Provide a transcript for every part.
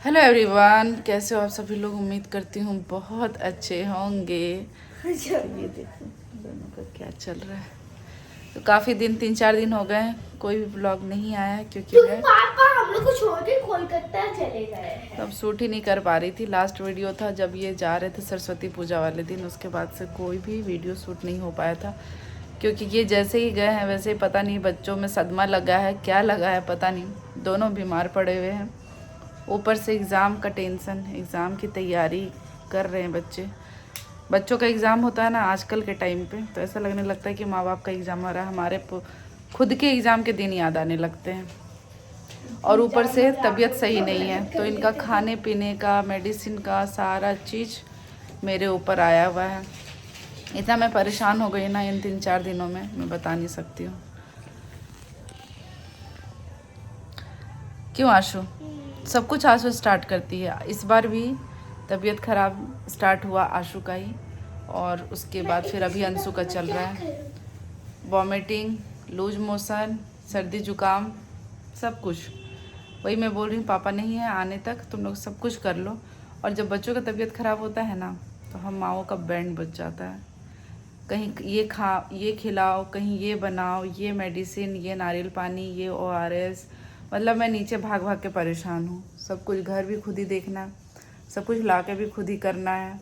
Hello everyone, कैसे हो आप सभी लोग। उम्मीद करती हूँ बहुत अच्छे होंगे। तो ये देखो दोनों का क्या चल रहा है। तो काफ़ी दिन 3-4 दिन हो गए कोई भी ब्लॉग नहीं आया है क्योंकि मैं पापा हम लोग को छोड़ के कोलकाता चले गए हैं। तो अब शूट ही नहीं कर पा रही थी। लास्ट वीडियो था जब ये जा रहे थे सरस्वती पूजा वाले दिन, उसके बाद से कोई भी वीडियो शूट नहीं हो पाया था क्योंकि ये जैसे ही गए हैं वैसे ही पता नहीं बच्चों में सदमा लगा है, क्या लगा है पता नहीं। दोनों बीमार पड़े हुए हैं, ऊपर से एग्ज़ाम का टेंशन, एग्ज़ाम की तैयारी कर रहे हैं बच्चे। बच्चों का एग्ज़ाम होता है ना आजकल के टाइम पे, तो ऐसा लगने लगता है कि माँ बाप का एग्ज़ाम हो रहा है। हमारे खुद के एग्ज़ाम के दिन याद आने लगते हैं। और ऊपर से तबीयत सही नहीं है, तो इनका खाने पीने का, मेडिसिन का सारा चीज़ मेरे ऊपर आया हुआ है। इतना मैं परेशान हो गई ना इन 3-4 दिनों में, मैं बता नहीं सकती हूँ। क्यों आशु? सब कुछ आशु स्टार्ट करती है। इस बार भी तबीयत ख़राब स्टार्ट हुआ आशु का ही, और उसके बाद फिर अभी अंशु का चल रहा है। वॉमिटिंग, लूज मोशन, सर्दी जुकाम, सब कुछ। वही मैं बोल रही हूँ, पापा नहीं है आने तक तुम लोग सब कुछ कर लो। और जब बच्चों का तबीयत ख़राब होता है ना, तो हम माओं का बैंड बज जाता है। कहीं ये खिलाओ, कहीं ये बनाओ, ये मेडिसिन, ये नारियल पानी, ये ORS। मतलब मैं नीचे भाग भाग के परेशान हूँ। सब कुछ घर भी खुद ही देखना, सब कुछ ला के भी खुद ही करना है।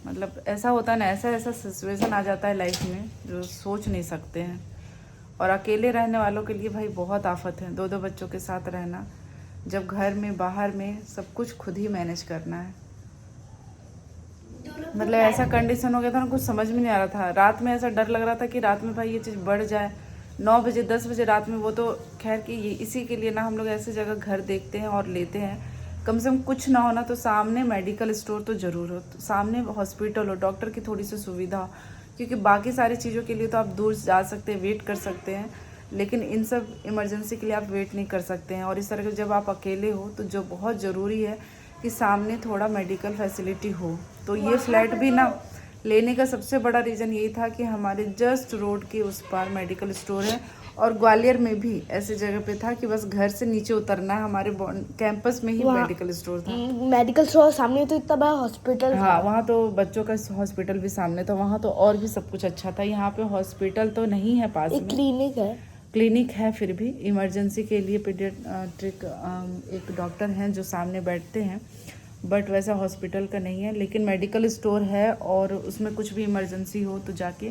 मतलब ऐसा होता है ना, ऐसा ऐसा सिचुएशन आ जाता है लाइफ में जो सोच नहीं सकते हैं। और अकेले रहने वालों के लिए भाई बहुत आफत है, 2-2 बच्चों के साथ रहना, जब घर में बाहर में सब कुछ खुद ही मैनेज करना है। मतलब ऐसा कंडीशन हो गया था ना, कुछ समझ में नहीं आ रहा था। रात में ऐसा डर लग रहा था कि रात में भाई ये चीज़ बढ़ जाए 9 बजे 10 बजे रात में। वो तो खैर कि ये इसी के लिए ना हम लोग ऐसी जगह घर देखते हैं और लेते हैं, कम से कम कुछ ना होना तो सामने मेडिकल स्टोर तो ज़रूर हो, तो सामने हॉस्पिटल हो, डॉक्टर की थोड़ी सी सुविधा हो। क्योंकि बाकी सारी चीज़ों के लिए तो आप दूर जा सकते हैं, वेट कर सकते हैं, लेकिन इन सब इमरजेंसी के लिए आप वेट नहीं कर सकते हैं। और इस तरह के जब आप अकेले हो तो जो बहुत ज़रूरी है कि सामने थोड़ा मेडिकल फैसिलिटी हो। तो ये फ्लैट भी ना लेने का सबसे बड़ा रीज़न यही था कि हमारे जस्ट रोड के उस पार मेडिकल स्टोर है। और ग्वालियर में भी ऐसी जगह पे था कि बस घर से नीचे उतरना है, हमारे कैंपस में ही मेडिकल स्टोर था। मेडिकल स्टोर सामने तो इतना बड़ा हॉस्पिटल था। हाँ, वहाँ तो बच्चों का हॉस्पिटल भी सामने था, वहाँ तो और भी सब कुछ अच्छा था। यहाँ पे हॉस्पिटल तो नहीं है पास एक में, क्लिनिक है। क्लिनिक है फिर भी इमरजेंसी के लिए पीडियाट्रिक एक डॉक्टर हैं जो सामने बैठते हैं, बट वैसा हॉस्पिटल का नहीं है। लेकिन मेडिकल स्टोर है और उसमें कुछ भी इमरजेंसी हो तो जाके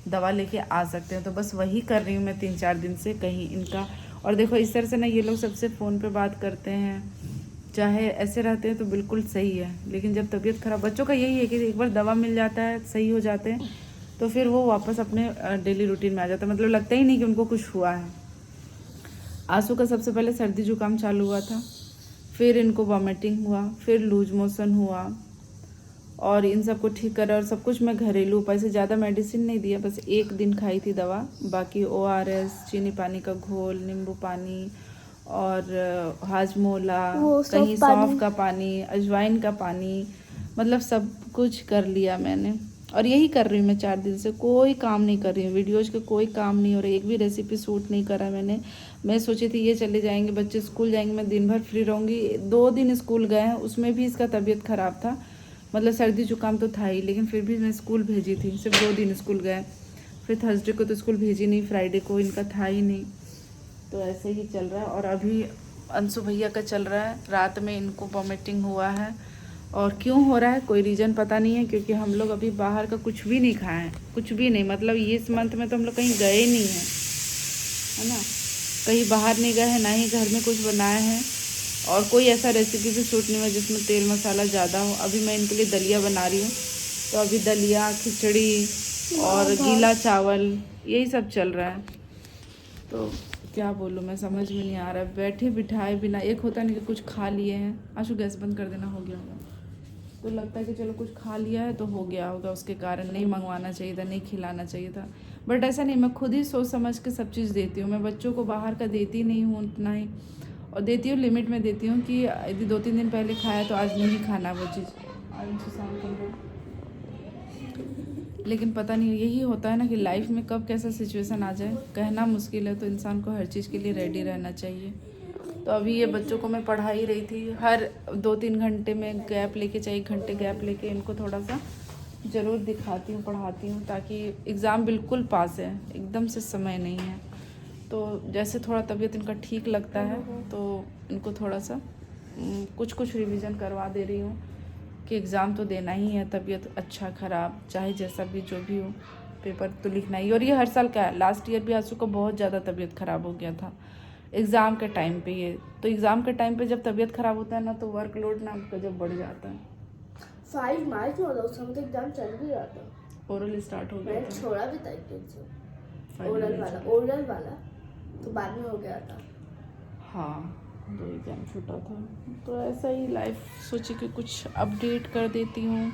दवा लेके आ सकते हैं। तो बस वही कर रही हूँ मैं 3-4 दिन से कहीं इनका। और देखो इस तरह से ना ये लोग सबसे फ़ोन पे बात करते हैं, चाहे ऐसे रहते हैं तो बिल्कुल सही है, लेकिन जब तबीयत ख़राब, बच्चों का यही है कि एक बार दवा मिल जाता है, सही हो जाते हैं, तो फिर वो वापस अपने डेली रूटीन में आ जाता है। मतलब लगता ही नहीं कि उनको कुछ हुआ है। आंसू का सबसे पहले सर्दी जुकाम चालू हुआ था, फिर इनको वॉमिटिंग हुआ, फिर लूज मोशन हुआ, और इन सबको ठीक करा। और सब कुछ मैं घरेलू उपाय से, ज़्यादा मेडिसिन नहीं दिया, बस 1 दिन खाई थी दवा। बाकी ORS, चीनी पानी का घोल, नींबू पानी और हाजमोला, कहीं सौंफ का पानी, अजवाइन का पानी, मतलब सब कुछ कर लिया मैंने। और यही कर रही हूँ मैं 4 दिन से, कोई काम नहीं कर रही हूँ, वीडियोज़ के कोई काम नहीं हो रहा, एक भी रेसिपी शूट नहीं करा मैंने। मैं सोची थी ये चले जाएंगे बच्चे, स्कूल जाएंगे, मैं दिन भर फ्री रहूँगी। 2 दिन स्कूल गए हैं, उसमें भी इसका तबीयत ख़राब था। मतलब सर्दी जुकाम तो था ही, लेकिन फिर भी मैं स्कूल भेजी थी, सिर्फ 2 दिन स्कूल गए। फिर थर्सडे को तो स्कूल भेजी नहीं, फ्राइडे को इनका था ही नहीं। तो ऐसे ही चल रहा है। और अभी अंशु भैया का चल रहा है, रात में इनको वॉमिटिंग हुआ है। और क्यों हो रहा है कोई रीज़न पता नहीं है, क्योंकि हम लोग अभी बाहर का कुछ भी नहीं खाए हैं, कुछ भी नहीं। मतलब ये इस मंथ में तो हम लोग कहीं गए नहीं हैं, है ना, कहीं बाहर नहीं गए हैं, ना ही घर में कुछ बनाए हैं। और कोई ऐसा रेसिपी भी शूट नहीं हुआ जिसमें तेल मसाला ज़्यादा हो। अभी मैं इनके लिए दलिया बना रही हूँ, तो अभी दलिया, खिचड़ी और गीला चावल यही सब चल रहा है। तो क्या बोलूँ, मैं समझ में नहीं आ रहा है। बैठे बिठाए बिना, एक होता नहीं कि कुछ खा लिए हैं। आशु गैस बंद कर देना, हो गया होगा। तो लगता है कि चलो कुछ खा लिया है तो हो गया होगा, उसके कारण नहीं मंगवाना चाहिए था, नहीं खिलाना चाहिए था। बट ऐसा नहीं, मैं खुद ही सोच समझ के सब चीज़ देती हूँ। मैं बच्चों को बाहर का देती नहीं हूँ उतना ही, और देती हूँ लिमिट में देती हूँ कि यदि 2-3 दिन पहले खाया तो आज नहीं खाना वो चीज़। लेकिन पता नहीं, यही होता है ना कि लाइफ में कब कैसा सिचुएशन आ जाए कहना मुश्किल है, तो इंसान को हर चीज़ के लिए रेडी रहना चाहिए। तो अभी ये बच्चों को मैं पढ़ा ही रही थी। हर 2-3 घंटे में गैप लेके, चाहे 1 घंटे गैप लेके इनको थोड़ा सा ज़रूर दिखाती हूँ, पढ़ाती हूँ, ताकि एग्ज़ाम बिल्कुल पास है, एकदम से समय नहीं है। तो जैसे थोड़ा तबीयत इनका ठीक लगता है तो इनको थोड़ा सा कुछ रिवीजन करवा दे रही हूँ कि एग्ज़ाम तो देना ही है, तबीयत अच्छा ख़राब चाहे जैसा भी जो भी हो, पेपर तो लिखना ही। और ये हर साल क्या है, लास्ट ईयर भी आंसू को बहुत ज़्यादा तबीयत ख़राब हो गया था एग्ज़ाम के टाइम पे। ये तो एग्ज़ाम के टाइम पे जब तबीयत ख़राब होता है ना तो वर्कलोड ना गजब बढ़ जाता है। 5 मार्च में होता, उस समय तो एग्जाम चल भी रहा था, ओरल स्टार्ट हो गया मैंने था, छोड़ा भी था एक दिन से। फाइनल ओरल वाला तो बाद में हो गया था। हाँ, 2 एग्ज़ाम छूटा था। तो ऐसा ही लाइफ, सोची कि कुछ अपडेट कर देती हूँ।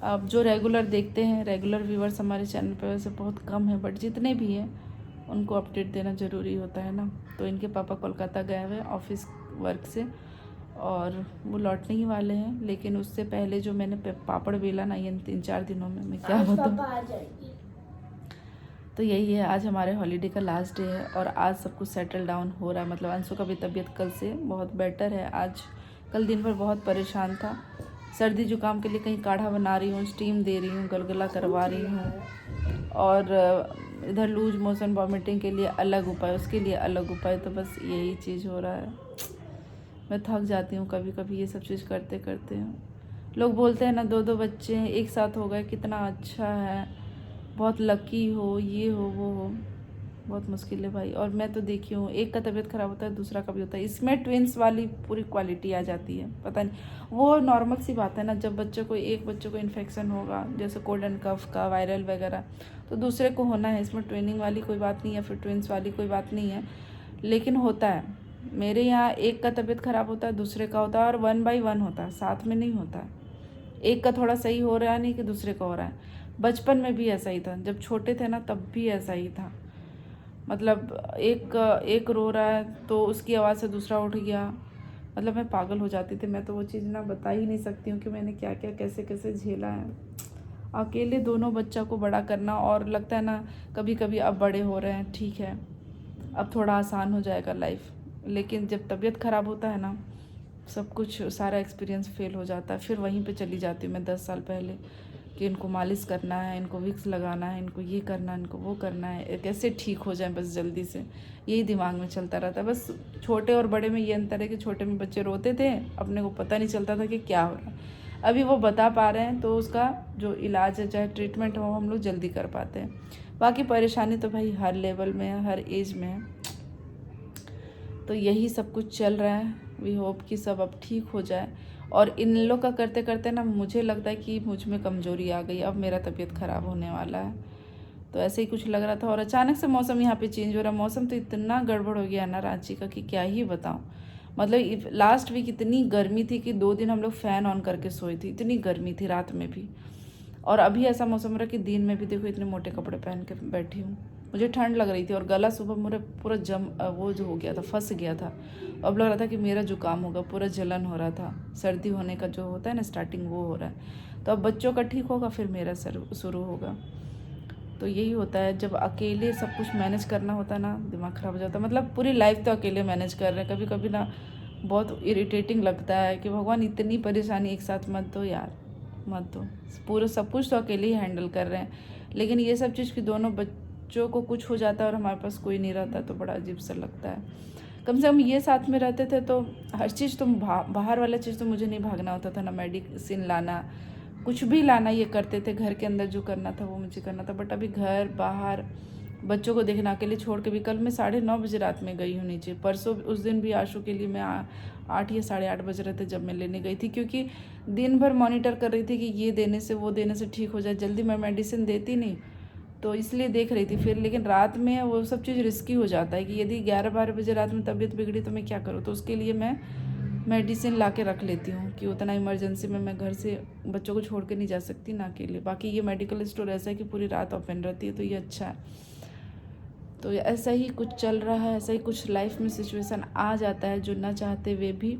अब जो रेगुलर देखते हैं, रेगुलर व्यूवर्स हमारे चैनल पे वैसे बहुत कम है, बट जितने भी हैं उनको अपडेट देना ज़रूरी होता है ना। तो इनके पापा कोलकाता गए हुए ऑफिस वर्क से और वो लौटने ही वाले हैं, लेकिन उससे पहले जो मैंने पापड़ बेला ना, ये 3-4 दिनों में मैं क्या बताऊँ। पापा आ जाएंगे। तो यही है, आज हमारे हॉलीडे का लास्ट डे है और आज सब कुछ सेटल डाउन हो रहा है। मतलब अंशु का भी तबीयत कल से बहुत बेटर है। आज कल दिन भर बहुत परेशान था, सर्दी जुकाम के लिए कहीं काढ़ा बना रही हूँ, स्टीम दे रही हूँ, गलगला करवा रही हूँ, और इधर लूज मोशन वॉमिटिंग के लिए अलग उपाय, उसके लिए अलग उपाय। तो बस यही चीज़ हो रहा है। मैं थक जाती हूँ कभी कभी ये सब चीज़ करते करते। लोग बोलते हैं ना 2-2 बच्चे हैं एक साथ हो गए, कितना अच्छा है, बहुत लकी हो, ये हो वो हो। बहुत मुश्किल है भाई। और मैं तो देखी हूँ, एक का तबीयत ख़राब होता है दूसरा का भी होता है, इसमें ट्विंस वाली पूरी क्वालिटी आ जाती है। पता नहीं, वो नॉर्मल सी बात है ना, जब एक बच्चे को इन्फेक्शन होगा जैसे कोल्ड एंड कफ का, वायरल वगैरह, तो दूसरे को होना है। इसमें ट्विनिंग वाली कोई बात नहीं है, फिर ट्विंस वाली कोई बात नहीं है, लेकिन होता है। मेरे यहाँ एक का तबीयत ख़राब होता है, दूसरे का होता है, और 1 by 1 होता है, साथ में नहीं होता है। एक का थोड़ा सही हो रहा है नहीं कि दूसरे का हो रहा है। बचपन में भी ऐसा ही था, जब छोटे थे ना तब भी ऐसा ही था। मतलब एक रो रहा है तो उसकी आवाज़ से दूसरा उठ गया, मतलब मैं पागल हो जाती थी। मैं तो वो चीज़ ना बता ही नहीं सकती हूँ कि मैंने क्या क्या कैसे कैसे झेला है अकेले दोनों बच्चा को बड़ा करना। और लगता है ना कभी कभी अब बड़े हो रहे हैं, ठीक है, अब थोड़ा आसान हो जाएगा लाइफ, लेकिन जब तबीयत ख़राब होता है ना, सब कुछ सारा एक्सपीरियंस फेल हो जाता है। फिर वहीं पे चली जाती हूँ मैं 10 साल पहले कि इनको मालिश करना है, इनको विक्स लगाना है, इनको ये करना है, इनको वो करना है, कैसे ठीक हो जाए बस जल्दी से। यही दिमाग में चलता रहता है। बस छोटे और बड़े में ये अंतर है कि छोटे में बच्चे रोते थे, अपने को पता नहीं चलता था कि क्या हो रहा है। अभी वो बता पा रहे हैं तो उसका जो इलाज है, चाहे ट्रीटमेंट हो, हम लोग जल्दी कर पाते हैं। बाकी परेशानी तो भाई हर लेवल में है, हर एज में है। तो यही सब कुछ चल रहा है। वी होप कि सब अब ठीक हो जाए। और इन लोग का करते करते ना मुझे लगता है कि मुझ में कमज़ोरी आ गई, अब मेरा तबीयत ख़राब होने वाला है। तो ऐसे ही कुछ लग रहा था। और अचानक से मौसम यहाँ पे चेंज हो रहा है। मौसम तो इतना गड़बड़ हो गया ना रांची का कि क्या ही बताऊँ। मतलब लास्ट वीक इतनी गर्मी थी कि 2 दिन हम लोग फ़ैन ऑन करके सोई थी, इतनी गर्मी थी रात में भी। और अभी ऐसा मौसम हो रहा है कि दिन में भी देखो इतने मोटे कपड़े पहन के बैठी हूँ। मुझे ठंड लग रही थी और गला सुबह मेरा पूरा वो जो हो गया था, फंस गया था। अब लग रहा था कि मेरा जुकाम होगा, पूरा जलन हो रहा था। सर्दी होने का जो होता है ना स्टार्टिंग, वो हो रहा है। तो अब बच्चों का ठीक होगा, फिर मेरा शुरू होगा। तो यही होता है, जब अकेले सब कुछ मैनेज करना होता है ना, दिमाग ख़राब हो जाता है। मतलब पूरी लाइफ तो अकेले मैनेज कर रहे हैं। कभी कभी ना बहुत इरिटेटिंग लगता है कि भगवान इतनी परेशानी एक साथ मत दो यार, मत दो। पूरा सब कुछ तो अकेले ही हैंडल कर रहे हैं, लेकिन ये सब चीज़ कि दोनों बच्चों को कुछ हो जाता है और हमारे पास कोई नहीं रहता तो बड़ा अजीब सा लगता है। कम से कम ये साथ में रहते थे तो हर चीज़ तो बाहर वाला चीज़ तो मुझे नहीं भागना होता था, ना मेडिसिन लाना, कुछ भी लाना ये करते थे। घर के अंदर जो करना था वो मुझे करना था। बट अभी घर बाहर बच्चों को देखना अकेले छोड़ के भी, कल मैं 9:30 बजे रात में गई हूँ नीचे। परसों उस दिन भी आशु के लिए मैं 8 या 8:30 बज रहे थे जब मैं लेने गई थी, क्योंकि दिन भर मॉनिटर कर रही थी कि ये देने से वो देने से ठीक हो जाए। जल्दी मैं मेडिसिन देती नहीं, तो इसलिए देख रही थी फिर। लेकिन रात में वो सब चीज़ रिस्की हो जाता है कि यदि 11-12 बजे रात में तबीयत बिगड़ी तो मैं क्या करूँ। तो उसके लिए मैं मेडिसिन ला के रख लेती हूँ कि उतना इमरजेंसी में मैं घर से बच्चों को छोड़ के नहीं जा सकती ना अकेले। बाकी ये मेडिकल स्टोर ऐसा है कि पूरी रात ओपन रहती है, तो ये अच्छा है। तो ऐसा ही कुछ चल रहा है, ऐसा ही कुछ लाइफ में सिचुएशन आ जाता है जो ना चाहते हुए भी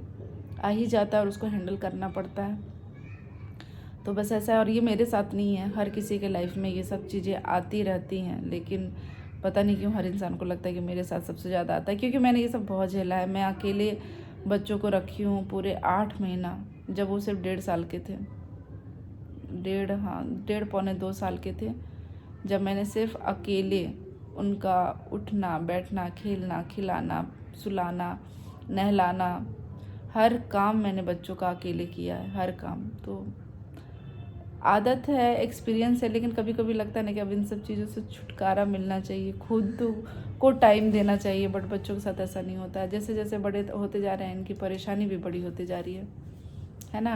आ ही जाता है और उसको हैंडल करना पड़ता है। तो बस ऐसा है। और ये मेरे साथ नहीं है, हर किसी के लाइफ में ये सब चीज़ें आती रहती हैं, लेकिन पता नहीं क्यों हर इंसान को लगता है कि मेरे साथ सबसे ज़्यादा आता है, क्योंकि मैंने ये सब बहुत झेला है। मैं अकेले बच्चों को रखी हूँ पूरे 8 महीना, जब वो सिर्फ 1.5 साल के थे, 1.5 पौने 2 साल के थे, जब मैंने सिर्फ अकेले उनका उठना बैठना, खेलना, खिलाना, सुलाना, नहलाना, हर काम मैंने बच्चों का अकेले किया है, हर काम। तो आदत है, एक्सपीरियंस है, लेकिन कभी कभी लगता है ना कि अब इन सब चीज़ों से छुटकारा मिलना चाहिए, खुद को टाइम देना चाहिए। बट बच्चों के साथ ऐसा नहीं होता है। जैसे जैसे बड़े होते जा रहे हैं, इनकी परेशानी भी बड़ी होती जा रही है ना।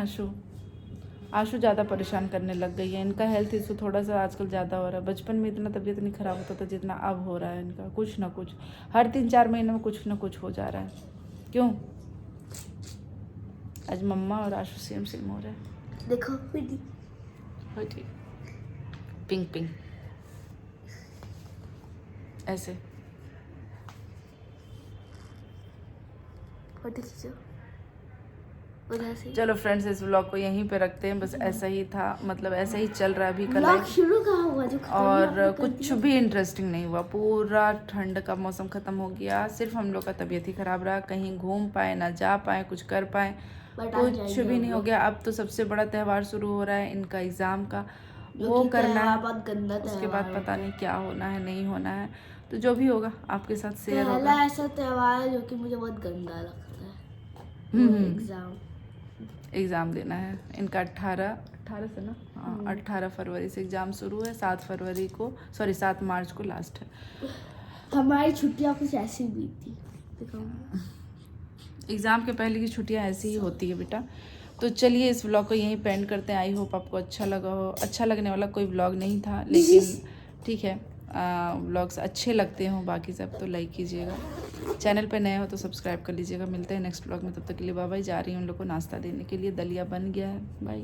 आशु ज़्यादा परेशान करने लग गई है। इनका हेल्थ इशू थोड़ा सा आजकल ज़्यादा हो रहा है। बचपन में इतना तबीयत नहीं ख़राब होता था जितना अब हो रहा है इनका। कुछ ना कुछ हर 3-4 महीने में कुछ ना कुछ हो जा रहा है। क्यों? आज मम्मा और आशु सेम हो रहा है। देखो दीदी, हो ठीक, पिंक ऐसे। फोटो खींचो उधर से। चलो फ्रेंड्स, इस व्लॉग को यहीं पे रखते हैं। बस ऐसा ही था, मतलब ऐसा ही चल रहा है अभी का व्लॉग लाइफ। शुरू कहाँ हुआ जो खत्म हुआ और आपने कर कुछ दिया? भी इंटरेस्टिंग नहीं हुआ। पूरा ठंड का मौसम ख़त्म हो गया। सिर्फ हम लोग का तबीयत ही ख़राब रहा। कहीं घूम पाए ना, जा पाए, कुछ कर पाए, But आज कुछ जाएंगे भी हम नहीं हो लोग। गया। अब तो सबसे बड़ा त्यौहार शुरू हो रहा है इनका, एग्ज़ाम का, जो वो कि करना त्योहार है। बहुत गंदा उसके त्योहार बाद है। पता नहीं क्या होना है, नहीं होना है। तो जो भी होगा आपके साथ शेयर पहला होगा। ऐसा त्योहार है जो कि मुझे बहुत गंदा लगता है, वो एग्जाम। एग्ज़ाम देना है इनका 18 से ना, हाँ 18 फरवरी से एग्ज़ाम शुरू है। 7 मार्च को लास्ट है। हमारी छुट्टियां कुछ ऐसी बीती। एग्ज़ाम के पहले की छुट्टियां ऐसी ही होती है बेटा। तो चलिए इस व्लॉग को यहीं पेंड करते हैं। आई होप आपको अच्छा लगा हो। अच्छा लगने वाला कोई व्लॉग नहीं था, लेकिन ठीक है, व्लॉग्स अच्छे लगते हों बाकी सब तो लाइक कीजिएगा। चैनल पे नए हो तो सब्सक्राइब कर लीजिएगा। मिलते हैं नेक्स्ट व्लॉग में, तब तक के लिए बाय बाय। जा रही हूँ उन लोग को नाश्ता देने के लिए, दलिया बन गया है। बाय।